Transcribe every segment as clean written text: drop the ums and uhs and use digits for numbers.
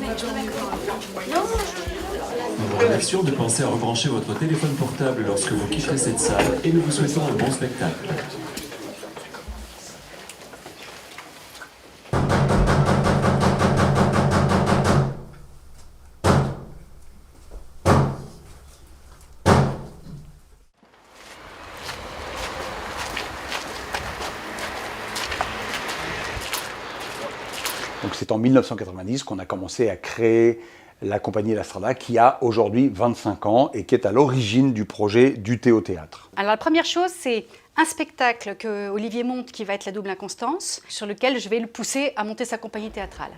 Nous vous remercions de penser à rebrancher votre téléphone portable lorsque vous quitterez cette salle et nous vous souhaitons un bon spectacle. Donc c'est en 1990 qu'on a commencé à créer la compagnie La Strada qui a aujourd'hui 25 ans et qui est à l'origine du projet du Thé au théâtre. Alors la première chose, c'est un spectacle que Olivier monte qui va être La Double Inconstance, sur lequel je vais le pousser à monter sa compagnie théâtrale.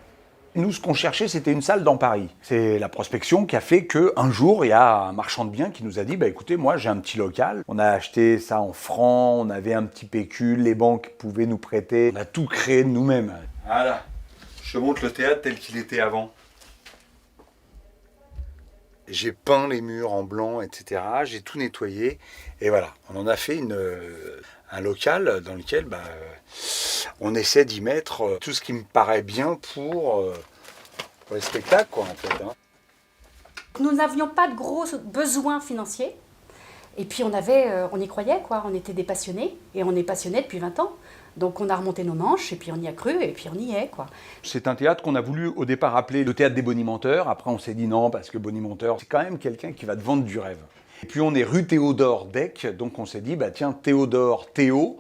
Nous, ce qu'on cherchait, c'était une salle dans Paris. C'est la prospection qui a fait qu'un jour, il y a un marchand de biens qui nous a dit « écoutez, moi, j'ai un petit local. On a acheté ça en francs, on avait un petit pécule, les banques pouvaient nous prêter. On a tout créé de nous-mêmes. » Voilà, je monte le théâtre tel qu'il était avant. J'ai peint les murs en blanc, etc. J'ai tout nettoyé. Et voilà, on en a fait un local dans lequel on essaie d'y mettre tout ce qui me paraît bien pour les spectacles, quoi, en fait. Hein. Nous n'avions pas de gros besoins financiers. Et puis on y croyait, quoi. On était des passionnés. Et on est passionnés depuis 20 ans. Donc on a remonté nos manches, et puis on y a cru, et puis on y est, quoi. C'est un théâtre qu'on a voulu au départ appeler le théâtre des bonimenteurs. Après on s'est dit non, parce que bonimenteur, c'est quand même quelqu'un qui va te vendre du rêve. Et puis on est rue Théodore Deck, donc on s'est dit, tiens, Théodore, Théo,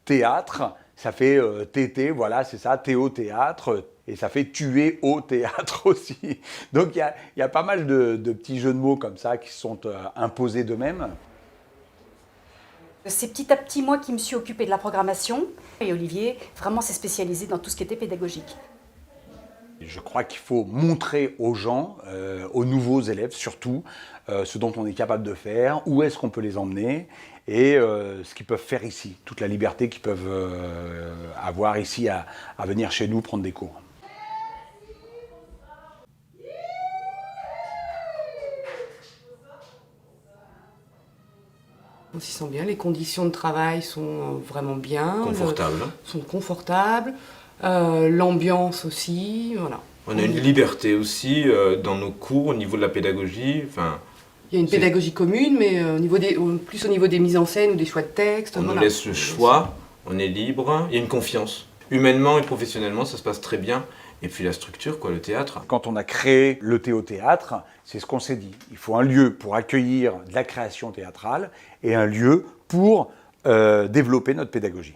théâtre, ça fait TT, voilà, c'est ça, Théo théâtre, et ça fait tuer au théâtre aussi. Donc il y a pas mal de petits jeux de mots comme ça qui se sont imposés d'eux-mêmes. C'est petit à petit moi qui me suis occupée de la programmation, et Olivier vraiment s'est spécialisé dans tout ce qui était pédagogique. Je crois qu'il faut montrer aux gens, aux nouveaux élèves surtout, ce dont on est capable de faire, où est-ce qu'on peut les emmener et ce qu'ils peuvent faire ici, toute la liberté qu'ils peuvent avoir ici à venir chez nous prendre des cours. On s'y sent bien, les conditions de travail sont vraiment bien. Confortables. Sont confortables. L'ambiance aussi, voilà. On a une liberté aussi dans nos cours au niveau de la pédagogie. Enfin, il y a une pédagogie commune, mais plus au niveau des mises en scène ou des choix de texte. On nous laisse le choix, on est libre, il y a une confiance. Humainement et professionnellement, ça se passe très bien. Et puis la structure, quoi, le théâtre. Quand on a créé le Thé au théâtre, c'est ce qu'on s'est dit. Il faut un lieu pour accueillir de la création théâtrale et un lieu pour développer notre pédagogie.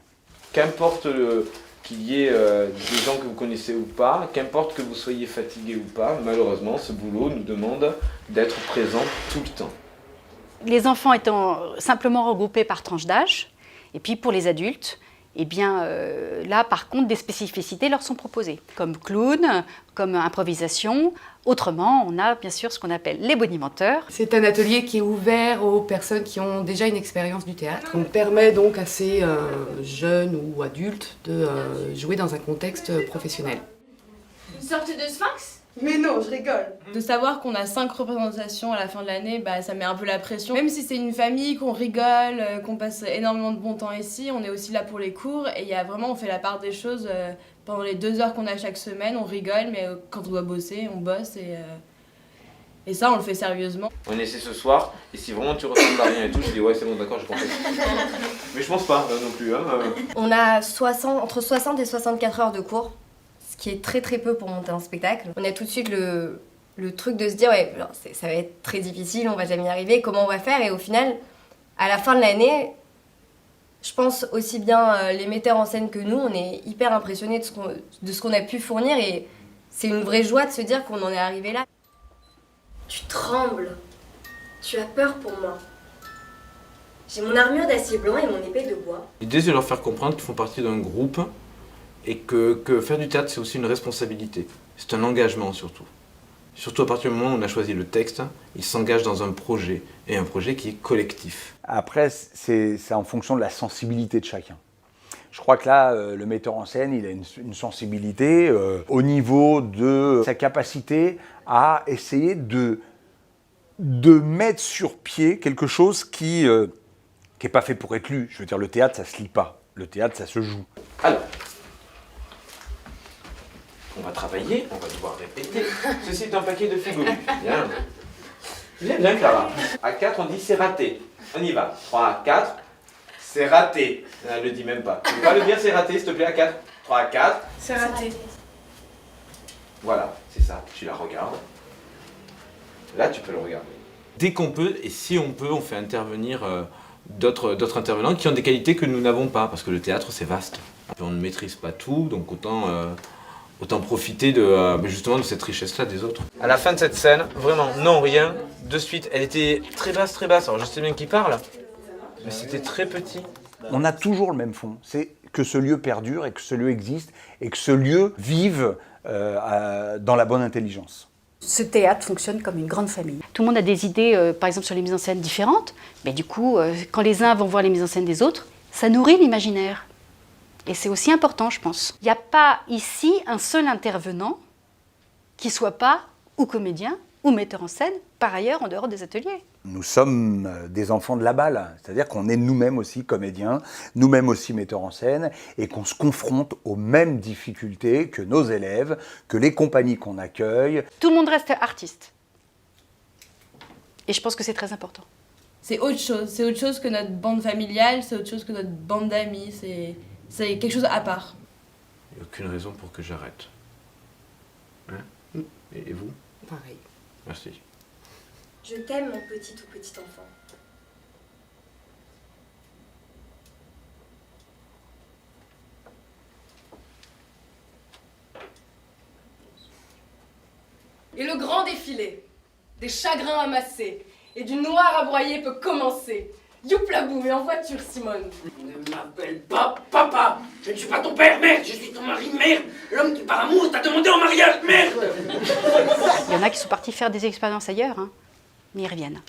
Qu'importe qu'il y ait des gens que vous connaissez ou pas, qu'importe que vous soyez fatigué ou pas, malheureusement, ce boulot nous demande d'être présent tout le temps. Les enfants étant simplement regroupés par tranche d'âge, et puis pour les adultes, eh bien là par contre des spécificités leur sont proposées, comme clown, comme improvisation. Autrement, on a bien sûr ce qu'on appelle les bonimenteurs. C'est un atelier qui est ouvert aux personnes qui ont déjà une expérience du théâtre. On permet donc à ces jeunes ou adultes de jouer dans un contexte professionnel. Une sorte de sphinx ? Mais non, je rigole. De savoir qu'on a 5 représentations à la fin de l'année, ça met un peu la pression. Même si c'est une famille, qu'on rigole, qu'on passe énormément de bon temps ici, on est aussi là pour les cours et on fait la part des choses pendant les 2 heures qu'on a chaque semaine, on rigole, mais quand on doit bosser, on bosse et ça on le fait sérieusement. On essaie ce soir et si vraiment tu ressembles à rien et tout, je dis ouais c'est bon d'accord, j'ai compris. Mais je pense pas non plus. Hein. On a entre 60 et 64 heures de cours. Ce qui est très très peu pour monter un spectacle. On a tout de suite le truc de se dire ouais, ça va être très difficile, on va jamais y arriver, comment on va faire? Et au final, à la fin de l'année, je pense aussi bien les metteurs en scène que nous, on est hyper impressionnés de ce qu'on a pu fournir et c'est une vraie joie de se dire qu'on en est arrivé là. Tu trembles, tu as peur pour moi. J'ai mon armure d'acier blanc et mon épée de bois. L'idée c'est de leur faire comprendre qu'ils font partie d'un groupe et que faire du théâtre c'est aussi une responsabilité, c'est un engagement surtout. Surtout à partir du moment où on a choisi le texte, ils s'engagent dans un projet, et un projet qui est collectif. Après, c'est en fonction de la sensibilité de chacun. Je crois que là, le metteur en scène, il a une sensibilité au niveau de sa capacité à essayer de mettre sur pied quelque chose qui n'est pas fait pour être lu. Je veux dire, le théâtre, ça ne se lit pas. Le théâtre, ça se joue. Alors, On va travailler, on va devoir répéter. Ceci est un paquet de figurines. Bien. Bien, bien, Clara. À 4, on dit c'est raté. On y va. 3, 4. C'est raté. Elle le dit même pas. Tu peux pas le dire c'est raté, s'il te plaît, à 4. 3, 4. C'est raté. Voilà, c'est ça. Tu la regardes. Là, tu peux le regarder. Dès qu'on peut, et si on peut, on fait intervenir d'autres intervenants qui ont des qualités que nous n'avons pas. Parce que le théâtre, c'est vaste. On ne maîtrise pas tout, donc autant profiter justement de cette richesse-là des autres. À la fin de cette scène, vraiment, non, rien, de suite. Elle était très basse. Alors je sais bien qui parle, mais c'était très petit. On a toujours le même fond, c'est que ce lieu perdure et que ce lieu existe et que ce lieu vive dans la bonne intelligence. Ce théâtre fonctionne comme une grande famille. Tout le monde a des idées, par exemple, sur les mises en scène différentes, mais du coup, quand les uns vont voir les mises en scène des autres, ça nourrit l'imaginaire. Et c'est aussi important, je pense. Il n'y a pas ici un seul intervenant qui ne soit pas ou comédien ou metteur en scène, par ailleurs, en dehors des ateliers. Nous sommes des enfants de la balle, c'est-à-dire qu'on est nous-mêmes aussi comédiens, nous-mêmes aussi metteurs en scène, et qu'on se confronte aux mêmes difficultés que nos élèves, que les compagnies qu'on accueille. Tout le monde reste artiste. Et je pense que c'est très important. C'est autre chose que notre bande familiale, c'est autre chose que notre bande d'amis, c'est quelque chose à part. Il n'y a aucune raison pour que j'arrête. Hein? Et vous? Pareil. Merci. Je t'aime, mon petit ou petite enfant. Et le grand défilé des chagrins amassés et du noir à broyer peut commencer. Youplabou, et en voiture, Simone. Ne m'appelle pas papa. Je ne suis pas ton père, merde. Je suis ton mari, merde. L'homme qui par amour t'a demandé en mariage, merde. Il y en a qui sont partis faire des expériences ailleurs, hein, mais ils reviennent.